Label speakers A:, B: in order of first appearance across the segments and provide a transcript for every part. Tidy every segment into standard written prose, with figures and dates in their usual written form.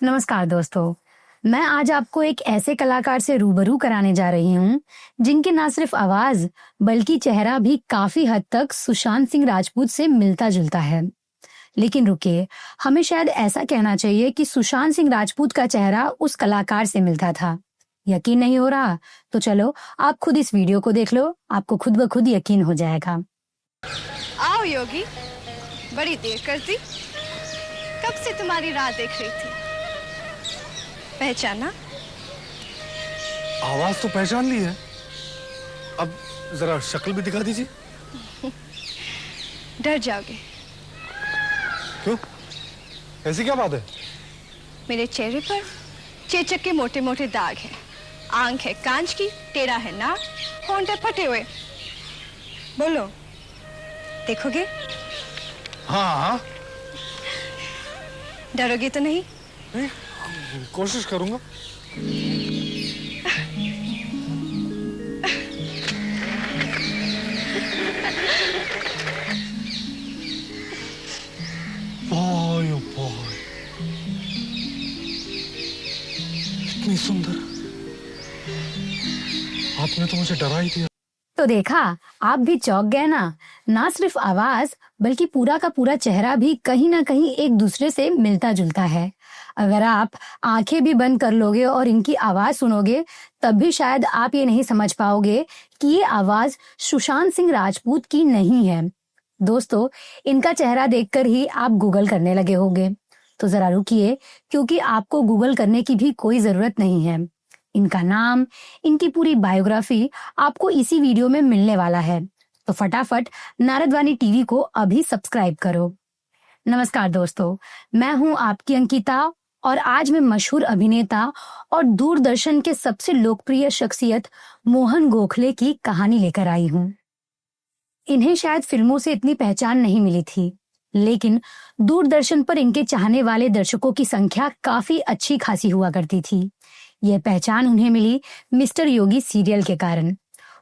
A: नमस्कार दोस्तों। मैं आज आपको एक ऐसे कलाकार से रूबरू कराने जा रही हूँ जिनकी ना सिर्फ आवाज बल्कि चेहरा भी काफी हद तक सुशांत सिंह राजपूत से मिलता जुलता है। लेकिन रुकिए, हमें शायद ऐसा कहना चाहिए कि सुशांत सिंह राजपूत का चेहरा उस कलाकार से मिलता था। यकीन नहीं हो रहा तो चलो आप खुद इस वीडियो को देख लो, आपको खुद ब खुद यकीन हो जाएगा।
B: आओ योगी, बड़ी देर कर दी। कब से तुम्हारी राह देख रही थी। पहचाना?
C: आवाज तो पहचान ली है, अब जरा शक्ल भी दिखा दीजिए।
B: डर जाओगे।
C: क्यों? ऐसी क्या बात है?
B: मेरे चेहरे पर चेचक के मोटे मोटे दाग हैं। आंख है कांच की, टेढ़ा है नाक, होंठ है फटे हुए। बोलो, देखोगे?
C: हाँ हाँ।
B: डरोगे तो नहीं?
C: नहीं, कोशिश करूंगा। बॉय ओ बॉय, इतनी सुंदर, आपने तो मुझे डरा ही दिया।
A: तो देखा, आप भी चौंक गए ना सिर्फ आवाज बल्कि पूरा का पूरा चेहरा भी कहीं ना कहीं एक दूसरे से मिलता जुलता है। अगर आप आंखें भी बंद कर लोगे और इनकी आवाज सुनोगे तब भी शायद आप ये नहीं समझ पाओगे कि ये आवाज सुशांत सिंह राजपूत की नहीं है। दोस्तों, इनका चेहरा देखकर ही आप गूगल करने लगे होंगे, तो जरा रुकिए, क्योंकि आपको गूगल करने की भी कोई जरूरत नहीं है। इनका नाम, इनकी पूरी बायोग्राफी आपको इसी वीडियो में मिलने वाला है। तो फटाफट नारदवाणी टीवी को अभी सब्सक्राइब करो। नमस्कार दोस्तों, मैं हूं आपकी अंकिता और आज मैं मशहूर अभिनेता और दूरदर्शन के सबसे लोकप्रिय शख्सियत मोहन गोखले की कहानी लेकर आई हूं। इन्हें शायद फिल्मों से इतनी पहचान नहीं मिली थी, लेकिन दूरदर्शन पर इनके चाहने वाले दर्शकों की संख्या काफी अच्छी खासी हुआ करती थी। यह पहचान उन्हें मिली मिस्टर योगी सीरियल के कारण।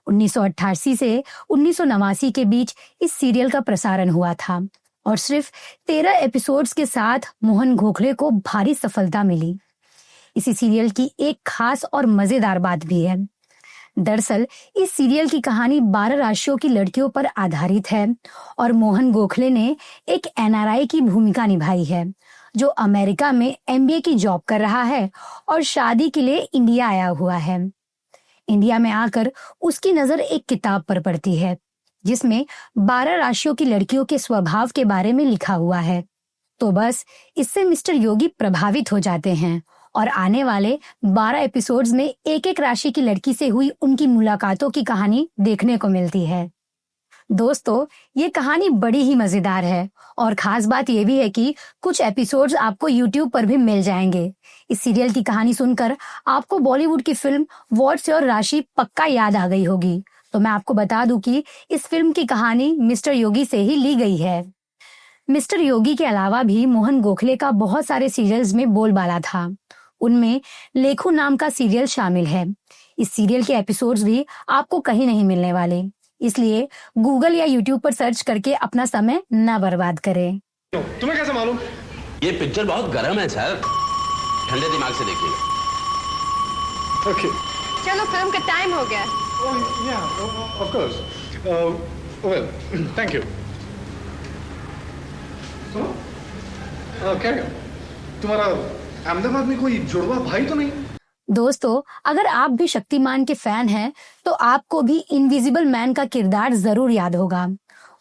A: 1988 से 1989 के बीच इस सीरियल का प्रसारण हुआ था और सिर्फ 13 एपिसोड्स के साथ मोहन गोखले को भारी सफलता मिली। इसी सीरियल की एक खास और मजेदार बात भी है। दरअसल इस सीरियल की कहानी 12 राशियों की लड़कियों पर आधारित है और मोहन गोखले ने एक एनआरआई की भूमिका निभाई है जो अमेरिका में एमबीए की जॉब कर रहा है और शादी के लिए इंडिया आया हुआ है। इंडिया में आकर उसकी नजर एक किताब पर पड़ती है जिसमें 12 राशियों की लड़कियों के स्वभाव के बारे में लिखा हुआ है। तो बस इससे मिस्टर योगी प्रभावित हो जाते हैं और आने वाले 12 एपिसोड्स में एक एक राशि की लड़की से हुई उनकी मुलाकातों की कहानी देखने को मिलती है। दोस्तों, ये कहानी बड़ी ही मजेदार है और खास बात ये भी है कि कुछ एपिसोड्स आपको YouTube पर भी मिल जाएंगे। इस सीरियल की कहानी सुनकर आपको बॉलीवुड की फिल्म व्हाट्स योर राशि पक्का याद आ गई होगी। तो मैं आपको बता दूं कि इस फिल्म की कहानी मिस्टर योगी से ही ली गई है। मिस्टर योगी के अलावा भी मोहन गोखले का बहुत सारे सीरियल्स में बोलबाला था। उनमें लेखू नाम का सीरियल शामिल है। इस सीरियल के एपिसोड्स भी आपको कहीं नहीं मिलने वाले, इसलिए गूगल या यूट्यूब पर सर्च करके अपना समय न बर्बाद करें।
C: तुम्हें कैसे मालूम?
D: ये पिक्चर बहुत गर्म है सर, ठंडे दिमाग से देखिए।
C: ओके।
B: चलो, फिल्म का टाइम हो गया।
C: Of course. Well, thank you. क्या तुम्हारा अहमदाबाद में कोई जुड़वा भाई तो नहीं?
A: दोस्तों, अगर आप भी शक्तिमान के फैन हैं तो आपको भी इनविजिबल मैन का किरदार जरूर याद होगा।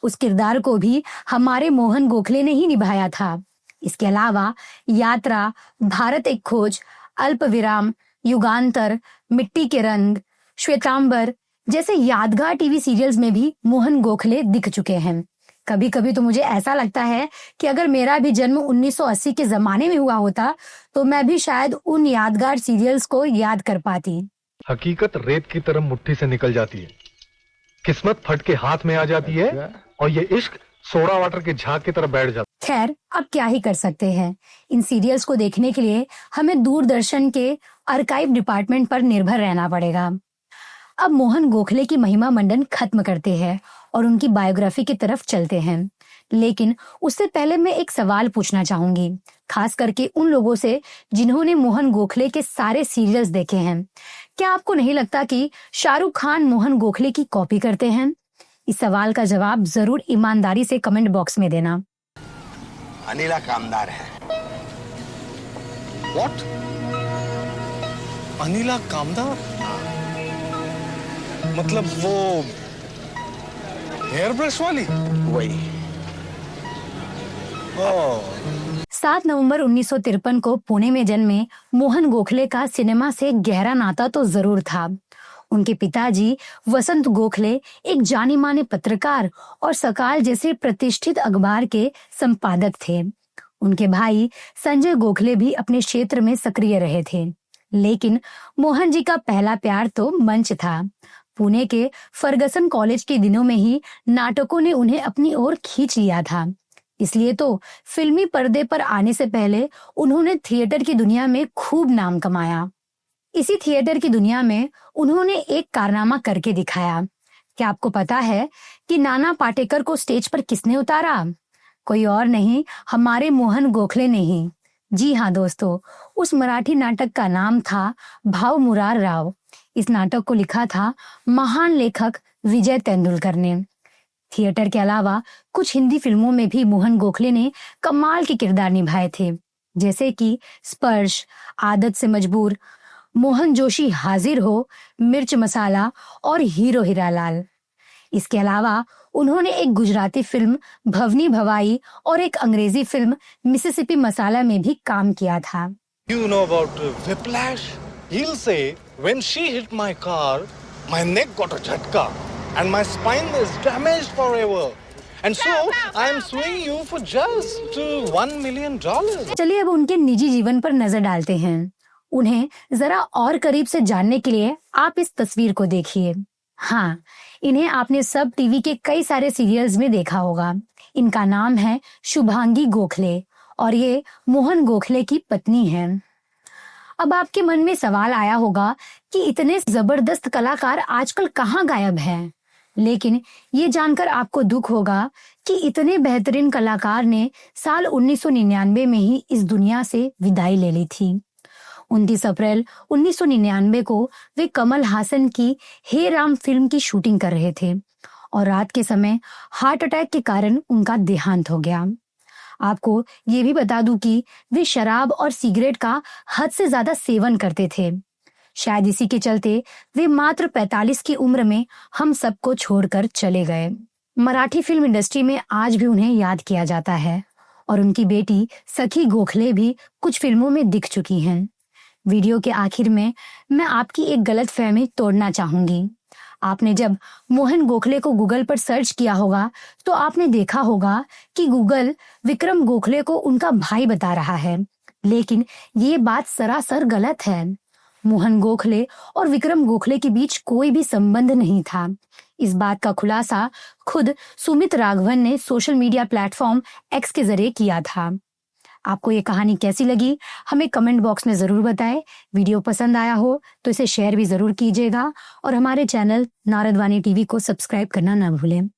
A: उस किरदार को भी हमारे मोहन गोखले ने ही निभाया था। इसके अलावा यात्रा, भारत एक खोज, अल्प विराम, युगांतर, मिट्टी के रंग, श्वेतांबर जैसे यादगार टीवी सीरियल्स में भी मोहन गोखले दिख चुके हैं। कभी कभी तो मुझे ऐसा लगता है कि अगर मेरा भी जन्म 1980 के जमाने में हुआ होता तो मैं भी शायद उन यादगार सीरियल्स को याद कर पाती।
E: हकीकत रेत की तरह मुट्ठी से निकल जाती है, किस्मत फट के हाथ में आ जाती है और ये इश्क सोडा वाटर के झाग की तरह बैठ जाता है।
A: खैर, अब क्या ही कर सकते हैं। इन सीरियल्स को देखने के लिए हमें दूरदर्शन के आर्काइव डिपार्टमेंट पर निर्भर रहना पड़ेगा। अब मोहन गोखले की महिमा मंडन खत्म करते हैं और उनकी बायोग्राफी की तरफ चलते हैं। लेकिन उससे पहले मैं एक सवाल पूछना चाहूंगी, खास करके उन लोगों से जिन्होंने मोहन गोखले के सारे सीरियल्स देखे हैं। क्या आपको नहीं लगता कि शाहरुख खान मोहन गोखले की कॉपी करते हैं? इस सवाल का जवाब जरूर ईमानदारी से कमेंट बॉक्स में देना।
F: अनिला कामदार है।
C: व्हाट? अनिला कामदार? मतलब वो हेयर ब्रश वाली?
F: वही।
C: ओह।
A: 7 नवंबर 1953 को पुणे में जन्मे मोहन गोखले का सिनेमा से गहरा नाता तो जरूर था। उनके पिताजी वसंत गोखले एक जाने माने पत्रकार और सकाल जैसे प्रतिष्ठित अखबार के संपादक थे। उनके भाई संजय गोखले भी अपने क्षेत्र में सक्रिय रहे थे, लेकिन मोहन जी का पहला प्यार तो मंच था। पुणे के फर्गसन कॉलेज के दिनों में ही नाटकों ने उन्हें अपनी ओर खींच लिया था। इसलिए तो फिल्मी पर्दे पर आने से पहले उन्होंने थिएटर की दुनिया में खूब नाम कमाया। इसी थिएटर की दुनिया में उन्होंने एक कारनामा करके दिखाया। क्या आपको पता है कि नाना पाटेकर को स्टेज पर किसने उतारा? कोई और नहीं, हमारे मोहन गोखले ने ही। जी हाँ दोस्तों, उस मराठी नाटक का नाम था भाव मुरार राव। इस नाटक को लिखा था महान लेखक विजय तेंदुलकर ने। थिएटर के अलावा कुछ हिंदी फिल्मों में भी मोहन गोखले ने कमाल के किरदार निभाए थे, जैसे कि स्पर्श, आदत से मजबूर, मोहन जोशी हाजिर हो, मिर्च मसाला और हीरो हीरालाल। इसके अलावा उन्होंने एक गुजराती फिल्म भवनी भवाई और एक अंग्रेजी फिल्म मिसिसिपी मसाला में भी काम किया था।
C: You know about whiplash? He'll say, when she hit my car, my neck got a jhatka and my spine is damaged forever. And so I am suing you for just $1 million.
A: चलिए अब उनके निजी जीवन पर नजर डालते हैं। उन्हें जरा और करीब से जानने के लिए आप इस तस्वीर को देखिए। हाँ, इन्हें आपने सब टीवी के कई सारे सीरियल्स में देखा होगा। इनका नाम है शुभांगी गोखले और ये मोहन गोखले की पत्नी हैं। अब आपके मन में सवाल आया होगा कि इतने जबरदस्त कलाकार आजकल कहाँ गायब हैं? लेकिन ये जानकर आपको दुख होगा कि इतने बेहतरीन कलाकार ने साल 1999 में ही इस दुनिया से विदाई ले ली थी। 29 अप्रैल 1999 को वे कमल हासन की हे राम फिल्म की शूटिंग कर रहे थे और रात के समय हार्ट अटैक के कारण उनका देहांत हो गया। आपको ये भी बता दूं कि वे शराब और सिगरेट का हद से ज्यादा सेवन करते थे। शायद इसी के चलते वे मात्र 45 की उम्र में हम सबको छोड़कर चले गए। मराठी फिल्म इंडस्ट्री में आज भी उन्हें याद किया जाता है और उनकी बेटी सखी गोखले भी कुछ फिल्मों में दिख चुकी हैं। वीडियो के आखिर में मैं आपकी एक गलतफहमी तोड़ना चाहूंगी। आपने जब मोहन गोखले को गूगल पर सर्च किया होगा तो आपने देखा होगा कि गूगल विक्रम गोखले को उनका भाई बता रहा है, लेकिन ये बात सरासर गलत है। मोहन गोखले और विक्रम गोखले के बीच कोई भी संबंध नहीं था। इस बात का खुलासा खुद सुमित राघवन ने सोशल मीडिया प्लेटफॉर्म एक्स के जरिए किया था। आपको ये कहानी कैसी लगी हमें कमेंट बॉक्स में जरूर बताएं। वीडियो पसंद आया हो तो इसे शेयर भी जरूर कीजिएगा और हमारे चैनल नारदवानी टीवी को सब्सक्राइब करना ना भूलें।